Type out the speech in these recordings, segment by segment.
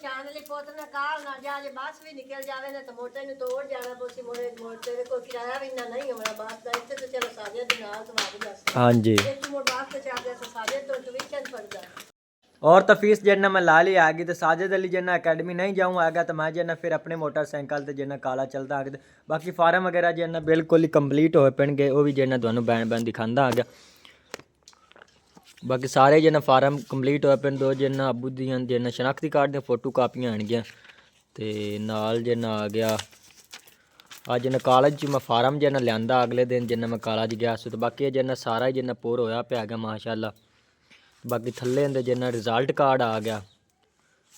ਚਾਂਦਲੀ ਪੁੱਤ ਨਾ ਕਾਲ ਨਾ ਜਾ ਜੇ ਬੱਸ ਵੀ ਨਿਕਲ ਜਾਵੇ ਨਾ ਤਾਂ ਮੋਟੇ ਨੂੰ ਤੋੜ ਜਾਣਾ ਪੋਸੀ ਮੋੜੇ ਤੇਰੇ ਕੋਲ ਕਿਰਾਇਆ ਵੀ ਇੰਨਾ ਨਹੀਂ ਹੋਣਾ ਬੱਸ ਦਾ ਇੱਥੇ ਤਾਂ ਚਲੋ ਸਾਜੇ ਦੇ ਨਾਲ ਤੋਂ ਵਗ ਜਾ ਹਾਂਜੀ ਇੱਕ ਮੋੜ ਬੱਸ ਤੇ ਚੱਲ ਜਾ ਸਾਜੇ ਤੋਂ ਟਿਊਸ਼ਨ ਪੜਦਾ और तो फीस जन्ना मैं ला ली आगी तो साजिद अली जन्ना अकेडमी नहीं जाऊँ आएगा तो मैं जन्ना फिर अपने मोटरसाइकिल से जन्ना काला चलता आ गया बाकी फार्म वगैरह जन्ना बिल्कुल ही कंप्लीट होए पेनगे वो भी जन्ना तुहानू बैन बैन दिखांदा आ गया बाकी सारे जन्ना फार्म कंप्लीट होए पेन दो जन्ना अबू दियां जन्ना शनाख्ती कार्ड दी फोटो कापियां आणगियां ते नाल जन्ना आ गया आज जन्ना कॉलेज च मैं फार्म जन्ना लियांदा अगले दिन जन्ना मैं कॉलेज गया सो तो बाकी जन्ना सारा ही जन्ना पूर होया पिया गया माशाअल्लाह बाकी थल्ले अंदर जिन्ना रिजल्ट कार्ड आ गया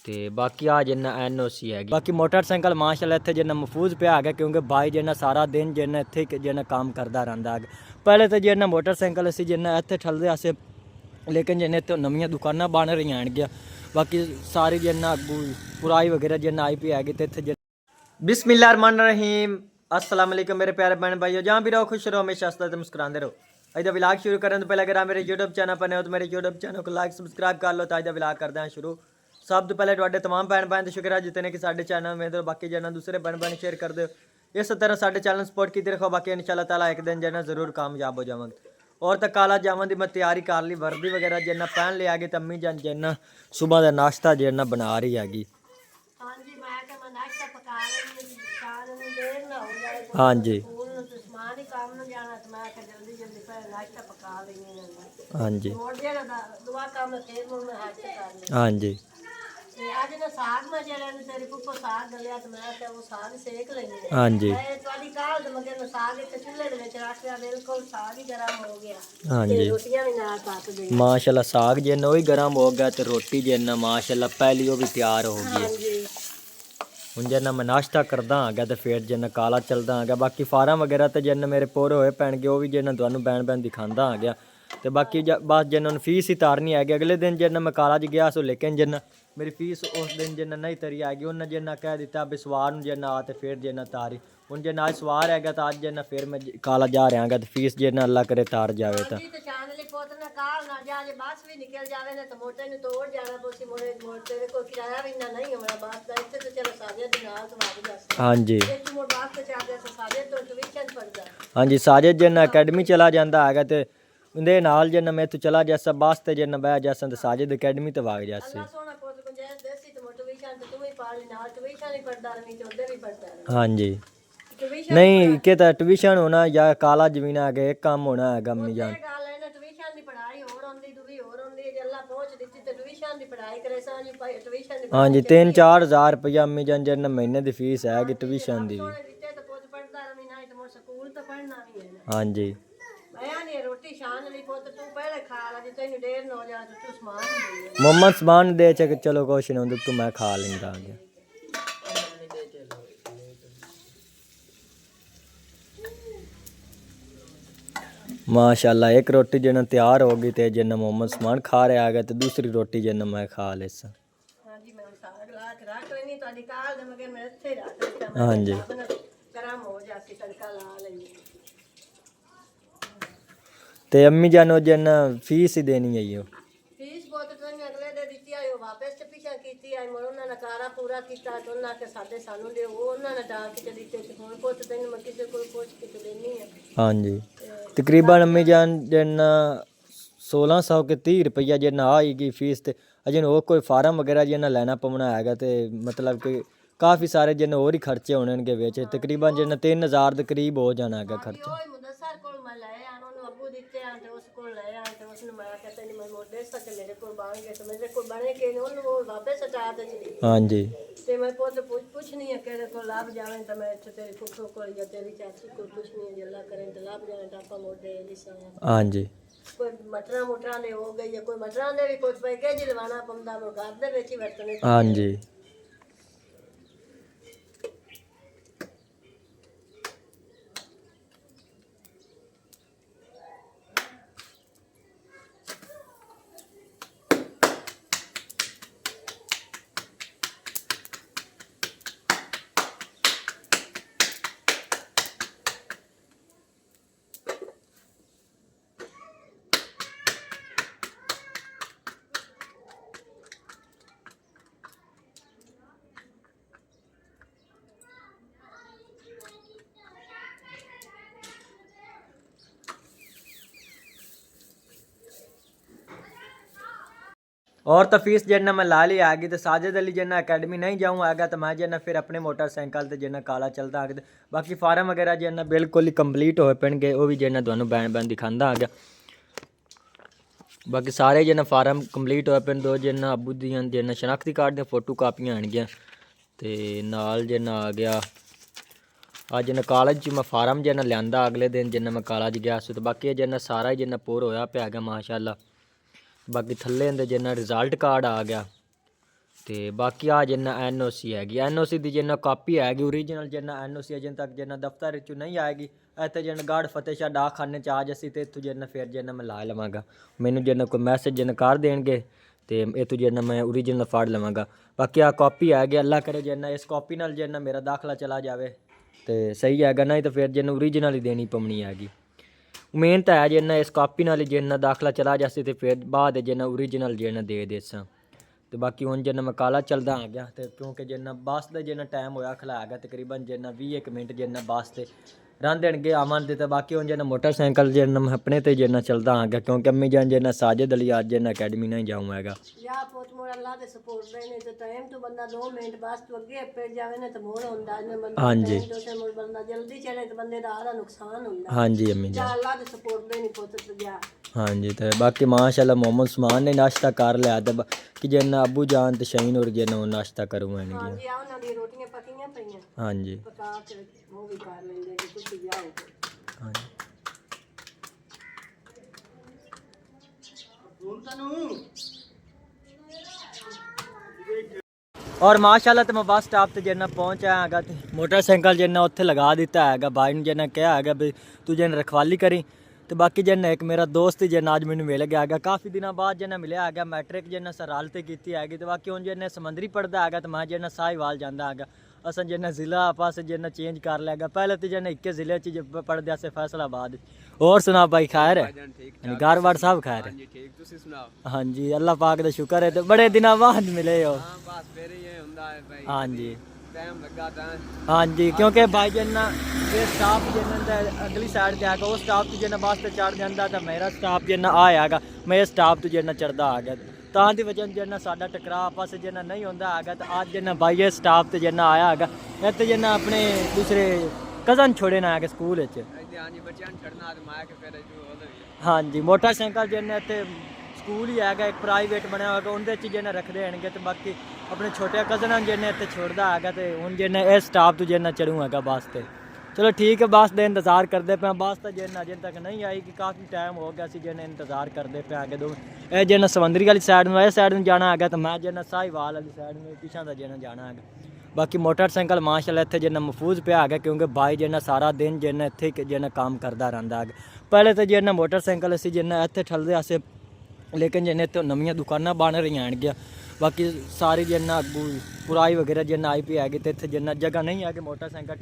तो बाकी आ जिन्ना NOC है बाकी मोटरसाइकिल माशाल्लाह इत्थे जिन्ना महफूज पे आ गया क्योंकि भाई जिन्ना सारा दिन जिन्ना इत्थे जिन्ना काम करता रहता है पहले तो जिन्ना मोटरसाइकिल असी जिन्ना इत्थे ठलदे असे लेकिन जिन्ने इत्थे नवीं दुकानां बन रही हैं बाकी सारी जिन्ना अगू पुराई वगैरह जिन्ना आई पी हैगी तो इत्थे बिस्मिल्लाहिर्रहमानिर्रहीम अस्सलाम वालेकुम मेरे प्यारे बहन भाइयों जहाँ भी रहो खुश रहो हमेशा हंसते मुस्कुराते रहो अज का विलाग शुरू करने तो पहले अगर आप मेरे यूट्यूब चैनल पर हो तो मेरे यूट्यूब चैनल को लाइक सबसक्राइब कर लो तो अज का विलाग करते हैं शुरू सब तो पहले तुहाडे तमाम भैन भैन का शुक्र है जितने कि साडे चैनल में तो बाकी जना दूसरे भैन भैन शेयर कर दो इस तरह साडे चैनल सपोर्ट की रखो बाकी इंशाल्लाह ताला एक दिन जना जरूर कामयाब हो जावांगे और तो काला जावन की मैं तैयारी कर ली वर्दी वगैरह जना पहन लिया गई तो अम्मी जन जना सुबह का नाश्ता जना बना रही हैगी हाँ जी हाँ जी हाँ जी आज ना साग में चले ने तेरी पुप्पो साग गलिया तो मैं ते वो साग सेक लेनी हाँ जी मैं तवाडी काल दे मगर साग इत्ते चुल्हे दे विच रख दिया बिल्कुल साग ही गरम हो गया हाँ जी रोटियां भी नाल पक गई माशाल्लाह साग जिन्ना वही गरम हो गया तो रोटी जिन्ना माशाल्लाह पहली वो भी तैयार हो गई हाँ जी हूँ जिन्ना मैं नाश्ता करदा आ गया तो फिर जिन्ना काला चलदा आ गया बाकी फार्म वगैरह तो जिन्ना मेरे पूरे होए पैणगे वो भी जिन्ना तुहानू बैन बैन दिखांदा आ गया तो बाकी बस जिन्ना फीस ही तारनी है अगले दिन जिन्ना मैं कॉलेज गया सो लेकिन जिन्ना मेरी फीस उस दिन जिन्ना नहीं तरी आएगी उन्हें जिन्ना कह दिता भी सवार जिन्ना आ तो फिर जिन्ना तारी हूँ जिन्ना अज सवार है तो अज जिन्ना फिर मैं कॉलेज जा रहा तो फीस जिन्ना अल्लाह करे तार जाए तो काल ना जा जे बस भी निकल जावे ना तो मोटे ने तोड़ जाना पोसी मोड़े तेरे कोल किराया भी इतना नहीं होना बस दा इत्थे तो चलो साजे दे नाल तो वग जा हाँ जी एक मोड़ बस ते चल जा साजे तो ट्यूशन पढ़दा हाँ जी साजिद जिन्ना अकेडमी चला जाता है तो उनके नाल जिन्ना मैं तो चला जासा बस ते जिन्ना बह जासा तो साजिद अकेडमी तो वग जासे हाँ जी नहीं के तो ट्यूशन होना या काला जमीन आ गए एक काम होना है अम्मी जान हाँ जी 3-4 हज़ार रुपया अम्मी जान जिन्ना महीने की फीस है कि ट्यूशन की हाँ जी मोहम्मद समान दे चलो कुछ नहीं तो मैं खा लेंदा आ गया माशाल्लाह एक रोटी जिन्ना तैयार हो गई तो जिन्ना मोहम्मद समान खा रहा है तो दूसरी रोटी जिन्ना मैं खा लेसा हाँ जी ते अम्मी जानो जिन्ना फीस ही देनी है यो फीस बहुत तो अगले दे दित्ती आयो वापस ते पीछा कीती आई मोर उन्होंने नकारा पूरा कीता तो उन्होंने के साडे सानू दे वो उन्होंने डाक के दित्ते ते हुन पुੱਤ तैਨੂੰ मैं किसे कोई पूछ के देनी है हाँ जी तकरीबन अम्मी जान जिन्ना 1600 के 30 रुपया जिन्ना आएगी फीस ते अजन और कोई फार्म वगैरह जिन्ना लेना पवना हैगा ते मतलब कि काफ़ी सारे जिन्ना और ही खर्चे होने के विच तकरीबन जिन्ना 3000 के करीब हो जाना हैगा खर्चा हाँ जी ते मैं पुੱਤ पुछनी है केरे को लाभ जावे तो मैं तेरी फुफो को या तेरी चाची को पुछनी है अल्लाह करे तो लाभ जावे टापा मोटे लिसा हाँ जी कोई मटरा मोटरा ने हो गई है कोई मटरा ने भी कुछ पैकेज लवाना पंदा मुर्गाद दे विच ही वरतने हाँ जी और तो फीस जिन्ना मैं ला ली आएगी तो साजिद अली जिन्ना अकेडमी नहीं जाऊँ आएगा तो मैं जिन्ना फिर अपने मोटरसाइकिल से जिन्ना काला चलता आ गया बाकी फार्म वगैरह जिन्ना बिल्कुल ही कंप्लीट होए पैणगे वो भी जिन्ना तुहानू बैन बैन दिखांदा आ गया बाकी सारे जिन्ना फार्म कंप्लीट होए पैण दो जिन्ना अबू दियां जिन्ना शनाख्ती कार्ड दी फोटो कापियां आणगियां ते नाल जिन्ना आ गया अज जिन्ना कालेज च मैं फार्म जिन्ना लियांदा अगले दिन जिन्ना मैं कालेज गया सी तो बाकी जिन्ना सारा ही जिन्ना पूर होया पिया गया माशाअल्लाह बाकी थल्ले इंदे जिन्ना रिजल्ट कार्ड आ गया ते बाकी आ जिन्ना NOC हैगी NOC दी जिन्ना कापी हैगी ओरिजिनल जिन्ना NOC अजें तक जिन्ना दफ्तर चों नहीं आएगी इत्थे जिन्ना गाड़ फतेह शाह डाकखाने च आ जसी ते इत्थों जिन्ना फिर जिन्ना मैं ला लवांगा मैनू जिन्ना कोई मैसेज जिन्ना कर देणगे ते इत्थों जिन्ना मैं ओरिजिनल फाड़ लवांगा बाकी आ कॉपी हैगी अल्लाह करे जिन्ना इस कॉपी नाल जिन्ना मेरा दाखला चला जावे ते सही हैगा नहीं तो फिर जिन्ना ओरिजिनल ही देनी पवनी हैगी मेन तो है जिन्ना इस कापी नाल जिन्ना दाखला चला जासी ते फिर बाद जिन्ना ओरिजिनल जिन्ना दे देसां ते बाकी हुण जिन्ना मैं काला चलदा आ गया ते क्योंकि जिन्ना बस दा जिन्ना टाइम होया खला गया तकरीबन जिन्ना 20 मिनट जिन्ना बस ते रंधणगे आवन ते बाकी हुण जिन्ना मोटरसाइकिल जिन्ना मैं अपने ते जिन्ना चलदा आ गया क्योंकि अम्मी जान जिन्ना साजिद अली आज जिन्ना अकेडमी नहीं जाऊँ हैगा या पुत मोर अल्लाह दे सपोर्ट रहने तो टाइम तो बंदा 2 मिनट बस तो अगे पे जावे ना तो मोर होंदा ने बंदा हाँ जी तो से मोर बंदा जल्दी चले तो बंदे दा आधा नुकसान होंदा हाँ जी अम्मी या जान अल्लाह दे सपोर्ट रहने पुत तो जा हाँ जी तो बाकी माशाल्लाह मोहम्मद उस्मान ने नाश्ता कर लिया तो कि जिन्ना अबू जान तो शहीन और जिन्ना वो नाश्ता करूँ हां जी आ उन्हां दी रोटियां पकीयां पईयां हाँ जी पका के वो भी कर लेंगे कि कुछ जाओ हाँ जी और माशाल्लाह तो मैं बस स्टॉप ते जिन्ना पहुंचा हैगा ते मोटरसाइकिल जिन्ना उत्थे लगा दिता हैगा भाई ने जिन्ना कहा हैगा भी तू जिन्ना रखवाली करी तो बाकी जिन्ना एक मेरा दोस्त जिन्ना अज मैनू मिल गया हैगा काफ़ी दिनों बाद जिन्ना मिलिया हैगा मैट्रिक जिन्ना सराल ते कीती हैगी तो बाकी हुण जिन्ना समंदरी पढ़दा हैगा तो मैं जिन्ना साहिवाल जांदा हैगा असां जिन्ना ज़िला आपस जिन्ना चेंज कर लिया हैगा पहले तो जिन्ना इक्के ज़िले च पढ़दे अस फैसलाबाद और सुना भाई खैर है घर बार सब खैर है हाँ जी अल्लाह पाक दा शुक्र है तो बड़े दिनों बाद मिले हो हाँ जी हाँ जी क्योंकि भाई जिन्ना ये स्टाफ जिन्ना अगली साइड ते आएगा वो स्टाफ तो जिन्ना बस ते चढ़ जाता तो मेरा स्टाफ जिन्ना आएगा मैं स्टाफ तो जिन्ना चढ़दा आ गया तां दी वजह जिन्ना साडा टकराव आपस जिन्ना नहीं होंदा हैगा तो अज जिन्ना भाई स्टाफ ते जिन्ना आया हैगा इत्थे जिन्ना अपने दूसरे कज़न छोड़े ना हैगे स्कूल हाँ जी मोटरसाइकिल जिन्ना इत्थे स्कूल ही हैगा एक प्राइवेट बनया होगा उनदे च जिन्ना रखदे हनगे तो बाकी अपने छोटे कज़न जिन्ने इत्थे छोड़दा हैगा ते हुण जिन्ना इस स्टाफ तो जिन्ना चढ़ूँ हैगा बस ते चलो ठीक है बस दे इंतज़ार करते पे बस तो जिन्ना अजें तक नहीं आई कि काफ़ी टाइम हो गया जिन्हें इंतज़ार करते पे आगे दो ये जिन्ना समंदरी वाली साइड में इस साइड में जाना हैगा तो मैं जिन्ना साहिवाल वाली साइड में पिछा का जिन्ना जाना हैगा बाकी मोटरसाइकिल माशाल्लाह इत्थे जिन्ना महफूज पे हैगा क्योंकि भाई जिन्ना सारा दिन जिन्ना इत्थे जिन्ना काम करता रहिंदा हैगा पहले तो जिन्ना मोटरसाइकिल असीं जिन्ना इत्थे ठलदे अस लेकिन जिन्ने इत्थे नवीं दुकानां बन रही हैं बाकी सारी जिन्ना अगू पुराई वगैरह जिन्ना आई पी हैगी तो इत्थे जिन्ना जगह नहीं है कि मोटरसाइकिल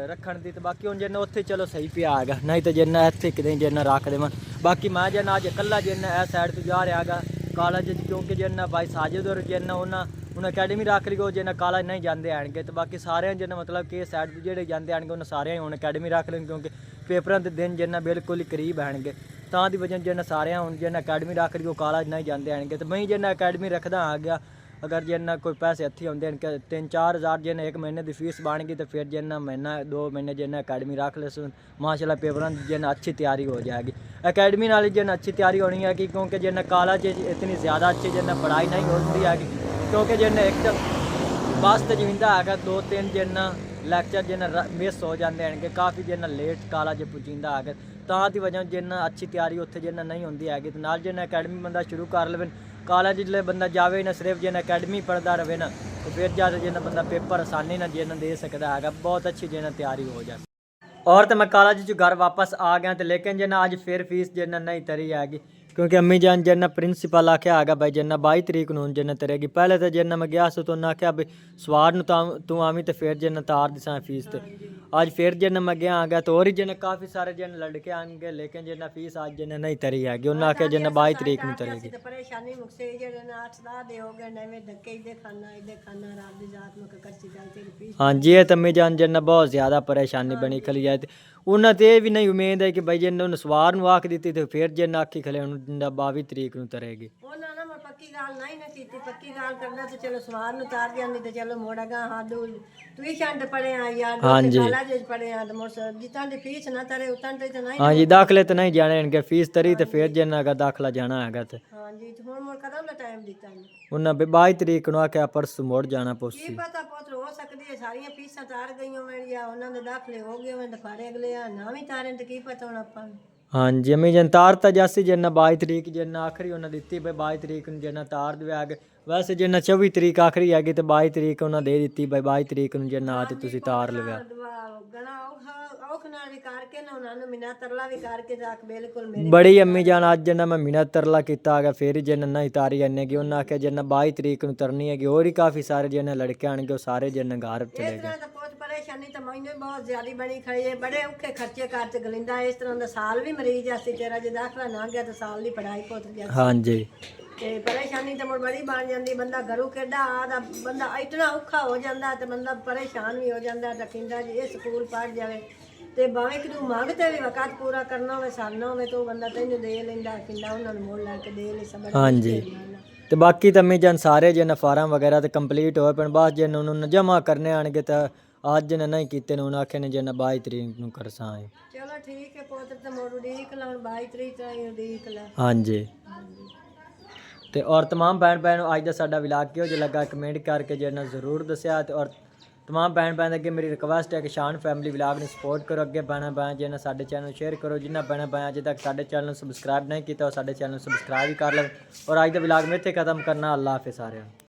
रखण दी तो बाकी हुण जिन्ना उत्थे चलो सही पिया हैगा नहीं तो जिन्ना इत्थे कितें जिन्ना रख देवां बाकी मैं जिन्ना अज कल्ला जिन्ना इस साइड तो जा रहा हैगा कॉलेज क्योंकि जिन्ना भाई साजिद और जिन्ना उन्हें अकैडमी रख ली जिन्ना कॉलेज नहीं जाते हैं तो बाकी सारे जिन्ना मतलब कि साइड जेह्ड़े जाते हैं उन्हें सारे हुण अकैडमी रख लेन क्योंकि पेपरां दे दिन जिन्ना बिल्कुल ही करीब आएंगे तां दी वजह जिन्ना सारे हुण जिन्ना अकैडमी रख ली कॉलेज नहीं जाते हैं तो मैं जिन्ना अकैडमी रखदा आ गया अगर जिन्ना कोई पैसे हत्थी आते हैं 3-4 हज़ार जिन्ना एक महीने की फीस बन गई तो फिर जिन्ना महीना 2 महीने जिन्ना अकैडमी रख ले माशाल्लाह पेपरां जिन्ना अच्छी तैयारी हो जाएगी अकैडमी नाल जिन्ना अच्छी तैयारी होनी है कि क्योंकि जिन्ना कॉलेज इतनी ज़्यादा अच्छी जिन्ना पढ़ाई नहीं होती हैगी क्योंकि जिन्ना एक तो बस तो जमींदा है 2-3 जिन्ना लैक्चर जिन्ना मिस हो जाते हैं कि काफ़ी जिन्ना लेट कॉलेज पुजींदा है तां दी वजह जिन्ना अच्छी तैयारी उत्थे जिन्ना नहीं होती हैगी तो नाल जिन्ना अकैडमी बंदा शुरू कर लवे कॉलेज जिसले बंदा जावे ना सिर्फ जिन्ना अकैडमी पढ़ता रहे ना तो फिर ज़्यादा जिन्ना बंदा पेपर आसानी ना जिन्ना दे सकता है बहुत अच्छी जिन्ना तैयारी हो जाए और तो मैं कॉलेज घर वापस आ गया तो लेकिन जिन्ना अज फिर फीस जिन्ना नहीं तरी हैगी क्योंकि अम्मी जान जिन्ना प्रिंसीपल आख्या हैगा भाई जिन्ना 22 तरीक नूं जिन्ना तरेगी पहले तो जिन्ना मैं गया तो उन्हें आख्या भाई सवार तू आवी तो फिर जिन्ना तार दिसा फीस तो अज फिर जिन्ना मैं गया आ गया तो और ही जिन्ना काफ़ी सारे जिन्ना लड़के आएंगे लेकिन जिन्ना फीस अज जिन्ना नहीं तरी हैगी उन्हें आख्या जिन्ना 22 तरीक नूं तरेगी परेशानी मुक्से जेड़े ना 8-10 दे हो गए नवे धक्के इधे खाना रात दी जात में कच्ची दाल तेरी फीस हाँ जी तो अम्मी जान जिन्ना बहुत ज़्यादा परेशानी बनी खली जाए उन्हें तो ये भी नहीं उम्मीद है कि भाई जिन्ना उन्हें सवार नूं आख दी तो फिर जिन्ना आखी खले उन्हें 22 तरीक नूं तरेगी ਪੱਕੀ ਗੱਲ ਨਹੀਂ ਨਾ ਕੀਤੀ, ਪੱਕੀ ਗੱਲ ਕਰਦਾ ਤੇ ਚਲੋ ਸਵਾਰ ਨੂੰ ਤਾਰ ਜਾਂਦੀ ਤੇ ਚਲੋ ਮੋੜਾਗਾ ਹਾਦੂ ਟਿਊਸ਼ਨ ਪੜਿਆ ਯਾਰ ਹਾਂਜੀ। ਕਾਲਜ ਪੜਿਆ ਤੇ ਮੋਸ ਜਿੱਤਾਂ ਦੀ ਫੀਸ ਨਾ ਤਰੇ ਉਤਾਂ ਤੇ ਨਹੀਂ। ਹਾਂਜੀ ਦਾਖਲੇ ਤੇ ਨਹੀਂ ਜਾਣੇ ਇਨਕੇ ਫੀਸ ਤਰੀ ਤੇ ਫਿਰ ਜਿੰਨਾ ਦਾ ਦਾਖਲਾ ਜਾਣਾ ਹੈਗਾ ਤੇ ਹਾਂਜੀ ਤੇ ਹੁਣ ਮੋੜ ਕਦੋਂ ਦਾ ਟਾਈਮ ਦਿੱਤਾ ਨੇ? ਉਹਨਾਂ 22 ਤਰੀਕ ਨੂੰ ਆਖਿਆ ਪਰਸੋਂ ਮੁੜ ਜਾਣਾ ਕੀ ਪੁੱਛੀ। ਪਤਾ ਪੁੱਤ ਹੋ ਸਕਦੀ ਹੈ ਸਾਰੀਆਂ ਫੀਸਾਂ ਤਾਰ ਗਈਆਂ ਹੋਣ ਜਾਂ ਉਹਨਾਂ ਦੇ ਦਾਖਲੇ ਹੋ ਗਏ ਹੋਣ ਤੇ ਫਾੜੇ ਅਗਲੇ ਆ ਨਾ ਵੀ ਤਾਰਨ ਤੇ ਕੀ ਪਤਾ ਹੁਣ ਆਪਾਂ ਨੂੰ। ਹਾਂਜੀ ਅਮੀ ਜਨ ਤਾਰ ਤਾਂ ਜਾਸੀ ਜਿੰਨਾ 22 ਤਰੀਕ ਜਿੰਨਾ ਆਖਰੀ ਉਹਨਾਂ ਦਿੱਤੀ ਬਈ 22 ਤਰੀਕ ਨੂੰ ਜਿੰਨਾ ਤਾਰ ਦੇ ਆ ਗਏ। ਵੈਸੇ ਜਿੰਨਾ 24 ਤਰੀਕ ਆਖਰੀ ਹੈਗੀ ਤੇ 22 ਤਰੀਕ ਉਹਨਾਂ ਦੇ ਦਿੱਤੀ ਬਈ 22 ਤਰੀਕ ਨੂੰ ਜਿੰਨਾ ਆ ਤੇ ਤੁਸੀਂ ਤਾਰ ਲਵਿਆ। ਗਣਾ ਔਖ ਨਾਲ ਵੀ ਕਰਕੇ ਨਾ ਉਹਨਾਂ ਨੂੰ ਮਿਨਾ ਤਰਲਾ ਵੀ ਕਰਕੇ ਜਾ ਕੇ ਬਿਲਕੁਲ ਮੇਰੇ ਬੜੀ ਅੰਮੀ ਜਾਨ ਅੱਜ ਜਿੰਨਾ ਮੈਂ ਮਿਹਨਤ ਤਰਲਾ ਕੀਤਾ ਹੈਗਾ ਫਿਰ ਜਿੰਨਾ ਨਹੀਂ ਤਾਰੀ ਜਾਂਦੇ ਕਿ ਉਹਨਾਂ ਆਖਿਆ ਜਿੰਨਾ 22 ਤਰੀਕ ਨੂੰ ਤਰਨੀ ਹੈਗੀ ਹੋਰ ਹੀ ਕਾਫੀ ਸਾਰੇ ਜਿੰਨੇ ਲੜਕੇ ਆਣਗੇ ਉਹ ਸਾਰੇ ਜਿੰਨਾ ਘਰ ਚਲੇ ਇਸ ਗਏ। ਤਰ੍ਹਾਂ ਤਾਂ ਬਹੁਤ ਪਰੇਸ਼ਾਨੀ ਤਾਂ ਮੈਨੂੰ ਵੀ ਬਹੁਤ ਜ਼ਿਆਦਾ ਬਣੀ ਖੜੀ ਹੈ, ਬੜੇ ਔਖੇ ਖਰਚੇ ਕਰ ਚ ਗਲਿੰਦਾ ਇਸ ਤਰ੍ਹਾਂ ਦਾ ਸਾਲ ਵੀ ਮਰੀਜ਼ ਆਸੀ ਤੇਰਾ ਜੇ ਦਾਖਲਾ ਨਾ ਗਿਆ ਤਾਂ ਸਾਲ ਦੀ ਪੜਾਈ ਪੁੱਤ ਗਿਆ ਹਾਂਜੀ ਤੇ ਪਰੇਸ਼ਾਨੀ ਤਾਂ ਮੁੜ ਬੜੀ ਬਣ ਜਾਂਦੀ, ਬੰਦਾ ਘਰੋਂ ਕਿੱਡਾ ਆਦਾ ਬੰਦਾ ਇਤਨਾ ਔਖਾ ਹੋ ਜਾਂਦਾ ਤੇ ਬੰਦਾ ਪਰੇਸ਼ਾਨ ਵੀ ਹੋ ਜਾਂਦਾ ਤਾਂ ਕਹਿੰਦਾ ਜੀ ਇਹ ਸਕੂਲ ਪੜ ਜਾਵੇ ਤੇ ਬਾਵੇਂ ਕਿ ਤੂੰ ਮੰਗ ਤੇ ਵੀ ਵਕਤ ਪੂਰਾ ਕਰਨਾ ਹੋਵੇ ਸਾਲਣਾ ਹੋਵੇ ਤਾਂ ਉਹ ਬੰਦਾ ਤੈਨੂੰ ਦੇ ਲੈਂਦਾ ਕਿੰਨਾ ਉਹਨਾਂ ਨੂੰ ਮੋੜ ਲਾ ਕੇ ਦੇ ਲੈ ਸਬਰ। ਹਾਂਜੀ ਤੇ ਬਾਕੀ ਤਾਂ ਅੰਮੀ ਜਾਨ ਸਾਰੇ ਜਿੰਨਾ ਫਾਰਮ ਵਗੈਰਾ ਤੇ ਕੰਪਲੀਟ ਹੋਏ ਪਰ ਬਾਅਦ ਜਿੰਨਾ ਉਹਨਾਂ ਨੂੰ ਜਮਾ ਕਰਨੇ ਆਣਗੇ ਤਾਂ ਅੱਜ ਨੇ ਨਹੀਂ ਕੀਤੇ ਨੇ ਉਹਨਾਂ ਆਖੇ ਨੇ ਜਿੰਨਾ 22 ਤਰੀਕ ਨੂੰ ਕਰਸਾਂ। ਚਲੋ ਠੀਕ ਹੈ ਪੁੱਤ ਤੇ ਮੋੜ ਉਡੀਕ ਲਾਉਣ 22 ਤਰੀਕ ਤਾਈਂ ਉਡੀਕ ਲਾ। ਹਾਂਜੀ ਤੇ ਔਰ तमाम ਭੈਣ ਭੈਣ ਨੂੰ ਅੱਜ ਦਾ ਸਾਡਾ ਵਲੌਗ ਕਿਹੋ ਜਿਹਾ ਲੱਗਾ ਕਮੈਂਟ ਕਰਕੇ ਜਿਹੜਾ ਜ਼ਰੂਰ ਦੱਸਿਆ ਤੇ ਔਰ तमाम ਭੈਣ ਭੈਣ ਅੱਗੇ ਮੇਰੀ ਰਿਕਵੈਸਟ ਹੈ ਕਿ ਸ਼ਾਨ ਫੈਮਿਲੀ ਵਲੌਗ ਨੂੰ ਸਪੋਰਟ ਕਰੋ ਅੱਗੇ ਭੈਣਾਂ ਭੈਣ ਜਿਹਨਾਂ ਸਾਡੇ ਚੈਨਲ ਨੂੰ ਸ਼ੇਅਰ ਕਰੋ ਜਿਨ੍ਹਾਂ ਭੈਣਾਂ ਭੈਣ ਅਜੇ ਤੱਕ ਸਾਡੇ ਚੈਨਲ ਨੂੰ ਸਬਸਕ੍ਰਾਈਬ ਨਹੀਂ ਕੀਤਾ ਉਹ ਸਾਡੇ ਚੈਨਲ ਨੂੰ ਸਬਸਕ੍ਰਾਈਬ ਵੀ ਕਰ ਲੈਣ ਔਰ ਅੱਜ ਦਾ ਵਲੌਗ ਮੈਂ ਇੱਥੇ ਖਤਮ ਕਰਨਾ। ਅੱਲਾਹ ਹਾਫਿਜ਼ ਸਾਰਿਆਂ ਨੂੰ।